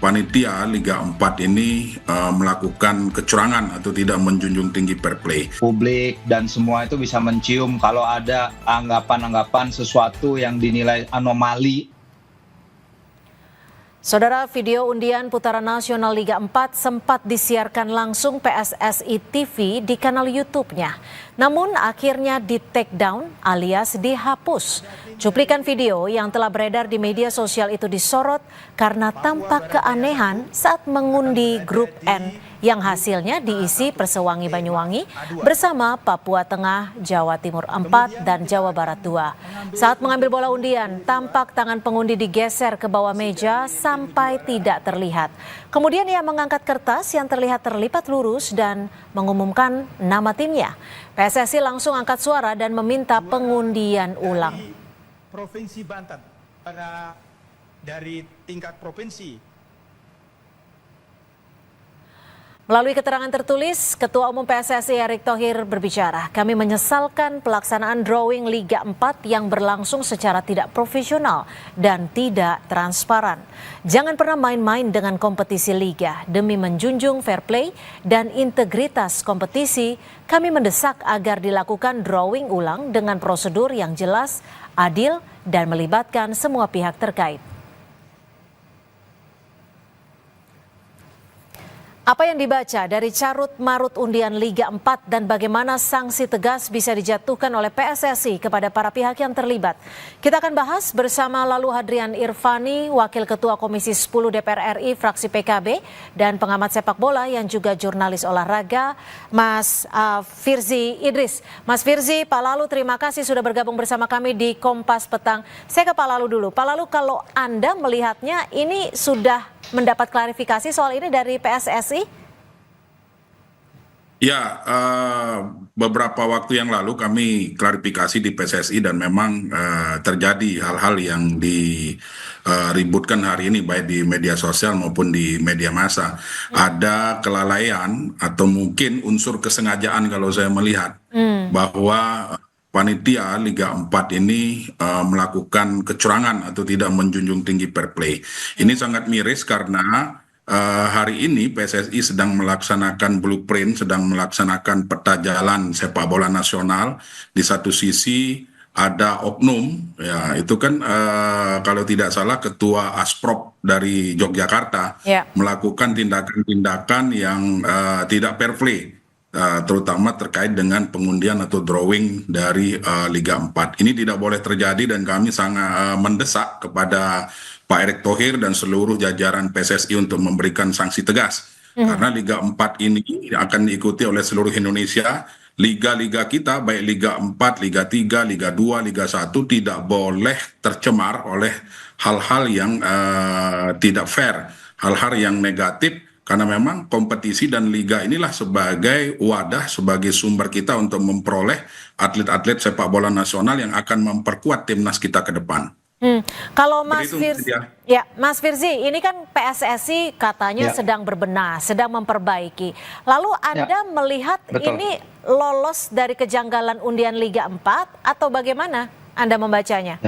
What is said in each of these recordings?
panitia Liga 4 ini melakukan kecurangan atau tidak menjunjung tinggi fair play. Publik dan semua itu bisa mencium kalau ada anggapan-anggapan sesuatu yang dinilai anomali. Saudara, video undian putaran nasional Liga 4 sempat disiarkan langsung PSSI TV di kanal YouTube-nya. Namun akhirnya di take down alias dihapus. Cuplikan video yang telah beredar di media sosial itu disorot karena tampak keanehan saat mengundi grup N yang hasilnya diisi Persewangi Banyuwangi bersama Papua Tengah, Jawa Timur 4, dan Jawa Barat 2. Saat mengambil bola undian, tampak tangan pengundi digeser ke bawah meja sampai tidak terlihat. Kemudian ia mengangkat kertas yang terlihat terlipat lurus dan mengumumkan nama timnya. PSSI langsung angkat suara dan meminta pengundian ulang. Provinsi Banten dari tingkat provinsi. Melalui keterangan tertulis, Ketua Umum PSSI Erick Thohir berbicara, kami menyesalkan pelaksanaan drawing Liga 4 yang berlangsung secara tidak profesional dan tidak transparan. Jangan pernah main-main dengan kompetisi Liga. Demi menjunjung fair play dan integritas kompetisi, kami mendesak agar dilakukan drawing ulang dengan prosedur yang jelas, adil, dan melibatkan semua pihak terkait. Apa yang dibaca dari carut-marut undian Liga 4 dan bagaimana sanksi tegas bisa dijatuhkan oleh PSSI kepada para pihak yang terlibat? Kita akan bahas bersama Lalu Hadrian Irvani, Wakil Ketua Komisi 10 DPR RI fraksi PKB dan pengamat sepak bola yang juga jurnalis olahraga, Mas Firzi Idris. Mas Firzi, Pak Lalu, terima kasih sudah bergabung bersama kami di Kompas Petang. Saya ke Pak Lalu dulu. Pak Lalu, kalau Anda melihatnya ini sudah mendapat klarifikasi soal ini dari PSSI? Ya, beberapa waktu yang lalu kami klarifikasi di PSSI dan memang terjadi hal-hal yang diributkan hari ini baik di media sosial maupun di media massa. Ada kelalaian atau mungkin unsur kesengajaan kalau saya melihat bahwa panitia Liga 4 ini melakukan kecurangan atau tidak menjunjung tinggi fair play. Ini sangat miris karena hari ini PSSI sedang melaksanakan blueprint, sedang melaksanakan peta jalan sepak bola nasional. Di satu sisi ada oknum, ya itu kan kalau tidak salah Ketua Asprop dari Yogyakarta melakukan tindakan-tindakan yang tidak fair play. Terutama terkait dengan pengundian atau drawing dari Liga 4. Ini tidak boleh terjadi dan kami sangat mendesak kepada Pak Erick Thohir dan seluruh jajaran PSSI untuk memberikan sanksi tegas. Karena Liga 4 ini akan diikuti oleh seluruh Indonesia. Liga-liga kita baik Liga 4, Liga 3, Liga 2, Liga 1 tidak boleh tercemar oleh hal-hal yang tidak fair, hal-hal yang negatif. Karena memang kompetisi dan liga inilah sebagai wadah, sebagai sumber kita untuk memperoleh atlet-atlet sepak bola nasional yang akan memperkuat timnas kita ke depan. Kalau Mas Firzi, Mas Firzi, ini kan PSSI katanya sedang berbenah, sedang memperbaiki. Lalu Anda melihat ini lolos dari kejanggalan undian Liga 4 atau bagaimana Anda membacanya?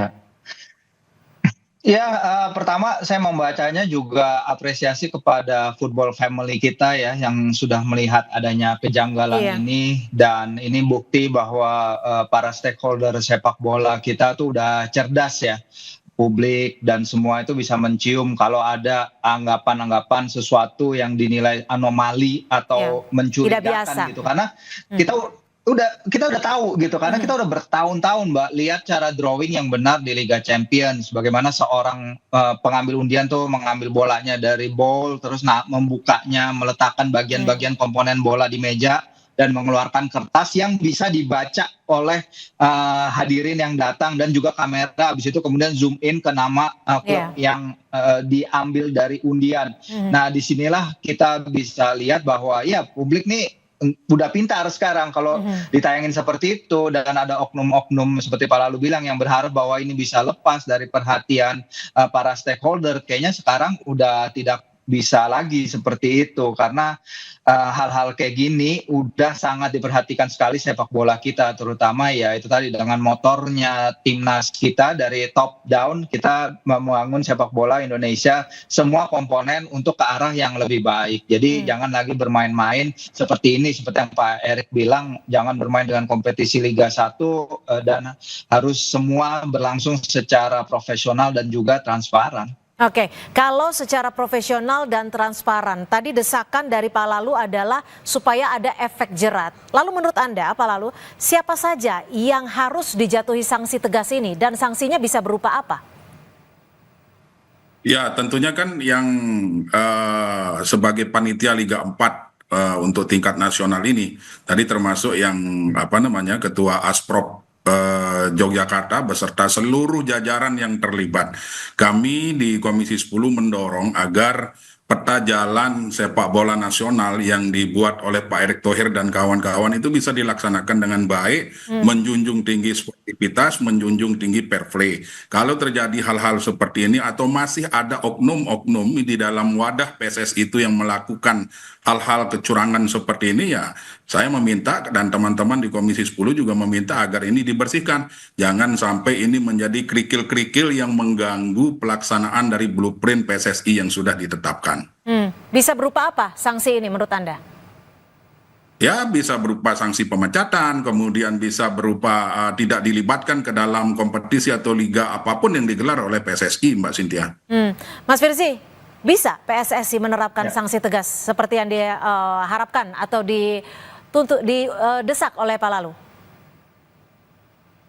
Ya, pertama saya membacanya juga apresiasi kepada football family kita ya yang sudah melihat adanya kejanggalan ini, dan ini bukti bahwa para stakeholder sepak bola kita tuh udah cerdas ya. Publik dan semua itu bisa mencium kalau ada anggapan-anggapan sesuatu yang dinilai anomali atau mencurigakan gitu. Karena kita udah tahu gitu, karena kita udah bertahun-tahun Mbak lihat cara drawing yang benar di Liga Champions, bagaimana seorang pengambil undian tuh mengambil bolanya dari bowl, terus membukanya, meletakkan bagian-bagian komponen bola di meja dan mengeluarkan kertas yang bisa dibaca oleh hadirin yang datang, dan juga kamera habis itu kemudian zoom in ke nama klub yang diambil dari undian. Nah, disinilah kita bisa lihat bahwa ya publik nih udah pintar sekarang kalau ditayangin seperti itu, dan ada oknum-oknum seperti Pak Lalu bilang yang berharap bahwa ini bisa lepas dari perhatian para stakeholder. Kayaknya sekarang udah tidak bisa lagi seperti itu karena hal-hal kayak gini udah sangat diperhatikan sekali sepak bola kita, terutama ya itu tadi dengan motornya timnas kita dari top down kita membangun sepak bola Indonesia semua komponen untuk ke arah yang lebih baik. Jadi jangan lagi bermain-main seperti ini, seperti yang Pak Erik bilang, jangan bermain dengan kompetisi Liga 1 dan harus semua berlangsung secara profesional dan juga transparan. Oke, kalau secara profesional dan transparan, tadi desakan dari Pak Lalu adalah supaya ada efek jerat. Lalu menurut Anda, Pak Lalu, siapa saja yang harus dijatuhi sanksi tegas ini dan sanksinya bisa berupa apa? Ya, tentunya kan yang sebagai panitia Liga 4 untuk tingkat nasional ini, tadi termasuk yang Ketua Asprop Yogyakarta beserta seluruh jajaran yang terlibat. Kami di Komisi 10 mendorong agar peta jalan sepak bola nasional yang dibuat oleh Pak Erick Thohir dan kawan-kawan itu bisa dilaksanakan dengan baik, menjunjung tinggi sportivitas, menjunjung tinggi fair play. Kalau terjadi hal-hal seperti ini atau masih ada oknum-oknum di dalam wadah PSSI itu yang melakukan hal-hal kecurangan seperti ini, ya saya meminta dan teman-teman di Komisi 10 juga meminta agar ini dibersihkan. Jangan sampai ini menjadi kerikil-kerikil yang mengganggu pelaksanaan dari blueprint PSSI yang sudah ditetapkan. Bisa berupa apa sanksi ini menurut Anda? Ya, bisa berupa sanksi pemecatan, kemudian bisa berupa tidak dilibatkan ke dalam kompetisi atau liga apapun yang digelar oleh PSSI, Mbak Cynthia. Mas Firzi, bisa PSSI menerapkan sanksi tegas seperti yang diharapkan atau didesak oleh Pak Lalu?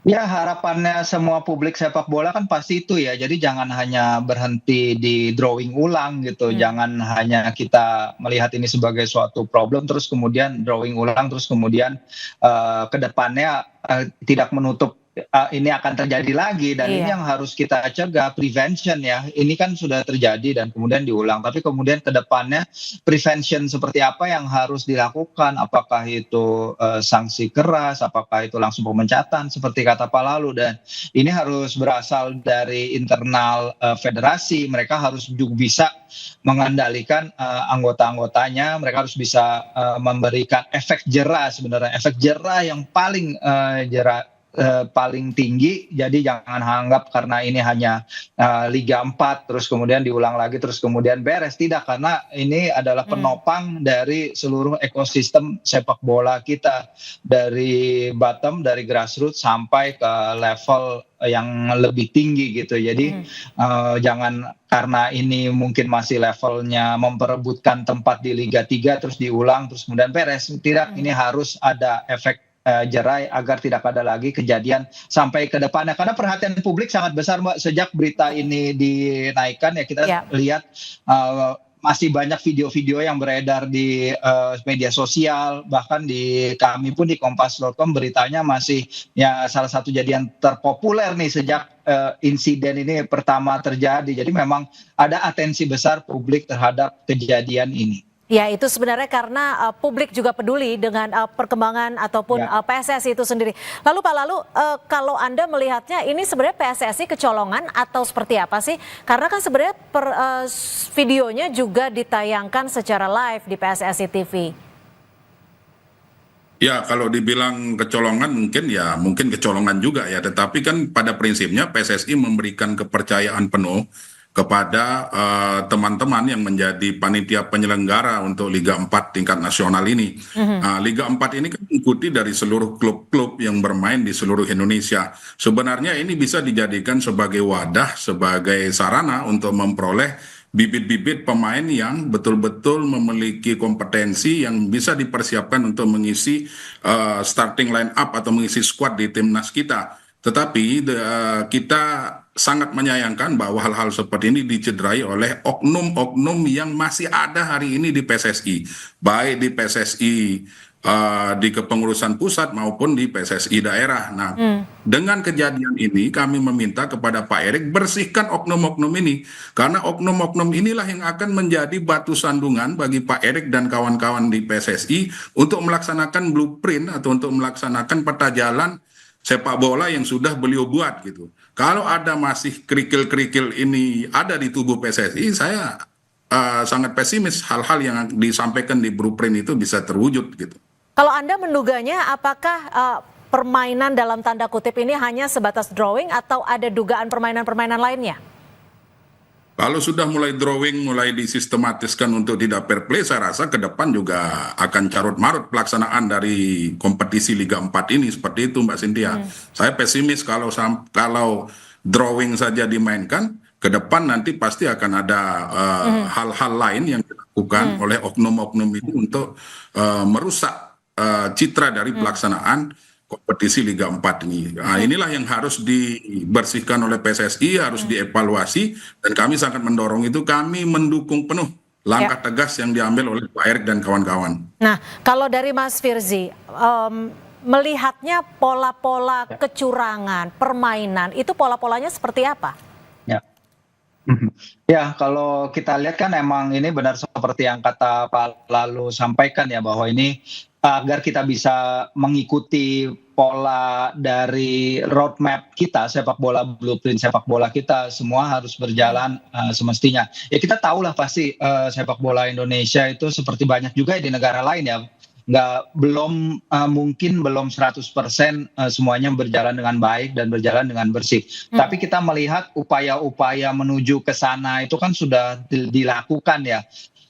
Ya, harapannya semua publik sepak bola kan pasti itu ya. Jadi jangan hanya berhenti di drawing ulang gitu. Jangan hanya kita melihat ini sebagai suatu problem terus kemudian drawing ulang terus kemudian ke depannya tidak menutup ini akan terjadi lagi dan ini yang harus kita cegah, prevention ya. Ini kan sudah terjadi dan kemudian diulang, tapi kemudian ke depannya prevention seperti apa yang harus dilakukan, apakah itu sanksi keras, apakah itu langsung pemecatan seperti kata Pak Lalu, dan ini harus berasal dari internal federasi. Mereka harus juga bisa mengendalikan anggota-anggotanya, mereka harus bisa memberikan efek jerah, sebenarnya efek jerah yang paling paling tinggi. Jadi jangan anggap karena ini hanya Liga 4 terus kemudian diulang lagi terus kemudian beres, tidak, karena ini adalah penopang dari seluruh ekosistem sepak bola kita dari bottom, dari grassroots sampai ke level yang lebih tinggi gitu. Jadi jangan karena ini mungkin masih levelnya memperebutkan tempat di Liga 3 terus diulang terus kemudian beres, tidak, ini harus ada efek jerai agar tidak ada lagi kejadian sampai ke depannya, karena perhatian publik sangat besar, Mbak. Sejak berita ini dinaikkan ya kita lihat masih banyak video-video yang beredar di media sosial, bahkan di kami pun di Kompas.com beritanya masih ya salah satu jadian terpopuler nih sejak insiden ini pertama terjadi. Jadi memang ada atensi besar publik terhadap kejadian ini. Ya, itu sebenarnya karena publik juga peduli dengan perkembangan ataupun PSSI itu sendiri. Lalu Pak Lalu, kalau Anda melihatnya ini sebenarnya PSSI kecolongan atau seperti apa sih? Karena kan sebenarnya videonya juga ditayangkan secara live di PSSI TV. Ya, kalau dibilang kecolongan mungkin kecolongan juga ya. Tetapi kan pada prinsipnya PSSI memberikan kepercayaan penuh kepada teman-teman yang menjadi panitia penyelenggara untuk Liga 4 tingkat nasional ini. Liga 4 ini kan mengikuti dari seluruh klub-klub yang bermain di seluruh Indonesia. Sebenarnya ini bisa dijadikan sebagai wadah, sebagai sarana untuk memperoleh bibit-bibit pemain yang betul-betul memiliki kompetensi yang bisa dipersiapkan untuk mengisi starting line up atau mengisi squad di timnas kita. Tetapi kita sangat menyayangkan bahwa hal-hal seperti ini dicederai oleh oknum-oknum yang masih ada hari ini di PSSI, baik di PSSI di kepengurusan pusat maupun di PSSI daerah. Nah, dengan kejadian ini kami meminta kepada Pak Erick bersihkan oknum-oknum ini, karena oknum-oknum inilah yang akan menjadi batu sandungan bagi Pak Erick dan kawan-kawan di PSSI untuk melaksanakan blueprint atau untuk melaksanakan peta jalan sepak bola yang sudah beliau buat gitu. Kalau ada masih kerikil-kerikil ini ada di tubuh PSSI, saya sangat pesimis hal-hal yang disampaikan di blueprint itu bisa terwujud gitu. Kalau Anda menduganya, apakah permainan dalam tanda kutip ini hanya sebatas drawing atau ada dugaan permainan-permainan lainnya? Kalau sudah mulai drawing, mulai disistematiskan untuk tidak fair play, saya rasa ke depan juga akan carut-marut pelaksanaan dari kompetisi Liga 4 ini. Seperti itu Mbak Cynthia. Saya pesimis kalau drawing saja dimainkan, ke depan nanti pasti akan ada hal-hal lain yang dilakukan oleh oknum-oknum ini untuk merusak citra dari pelaksanaan kompetisi Liga 4 ini. Nah, inilah yang harus dibersihkan oleh PSSI, harus dievaluasi, dan kami sangat mendorong itu. Kami mendukung penuh langkah tegas yang diambil oleh Pak Erick dan kawan-kawan. Nah, kalau dari Mas Firzi, melihatnya pola-pola kecurangan, permainan, itu pola-polanya seperti apa? Ya. Ya, kalau kita lihat kan emang ini benar seperti yang kata Pak Lalu sampaikan ya, bahwa ini agar kita bisa mengikuti pola dari roadmap kita, sepak bola, blueprint sepak bola kita, semua harus berjalan semestinya. Ya kita tahulah pasti sepak bola Indonesia itu seperti banyak juga di negara lain ya, mungkin belum 100% semuanya berjalan dengan baik dan berjalan dengan bersih. Tapi kita melihat upaya-upaya menuju ke sana itu kan sudah dilakukan ya.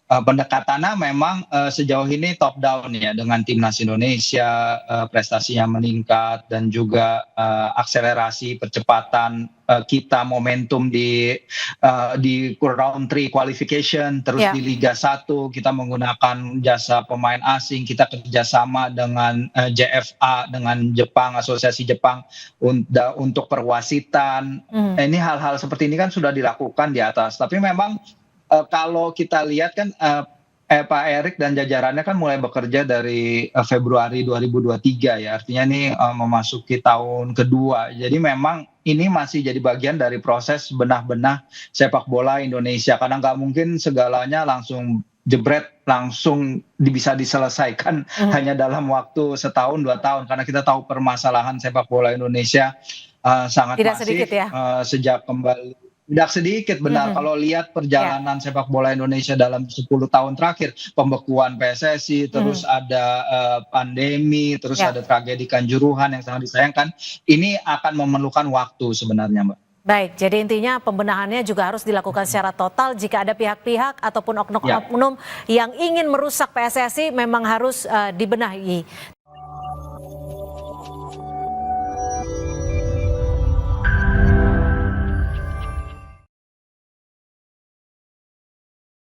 Pendekatannya memang sejauh ini top down ya, dengan timnas Indonesia prestasinya meningkat, dan juga akselerasi percepatan kita momentum di round 3 qualification, terus di Liga 1 kita menggunakan jasa pemain asing, kita kerjasama dengan JFA, dengan Jepang, Asosiasi Jepang untuk perwasitan. Ini hal-hal seperti ini kan sudah dilakukan di atas, tapi memang kalau kita lihat kan Pak Erick dan jajarannya kan mulai bekerja dari Februari 2023 ya, artinya ini memasuki tahun kedua. Jadi memang ini masih jadi bagian dari proses benah-benah sepak bola Indonesia, karena nggak mungkin segalanya langsung jebret, langsung bisa diselesaikan hanya dalam waktu setahun 2 tahun, karena kita tahu permasalahan sepak bola Indonesia sangat Tidak masif sedikit ya. sejak kembali. Tidak sedikit, benar. Kalau lihat perjalanan sepak bola Indonesia dalam 10 tahun terakhir, pembekuan PSSI, terus ada pandemi, terus ada tragedi Kanjuruhan yang sangat disayangkan. Ini akan memerlukan waktu sebenarnya, Mbak. Baik, jadi intinya pembenahannya juga harus dilakukan secara total. Jika ada pihak-pihak ataupun oknum-oknum yang ingin merusak PSSI, memang harus dibenahi.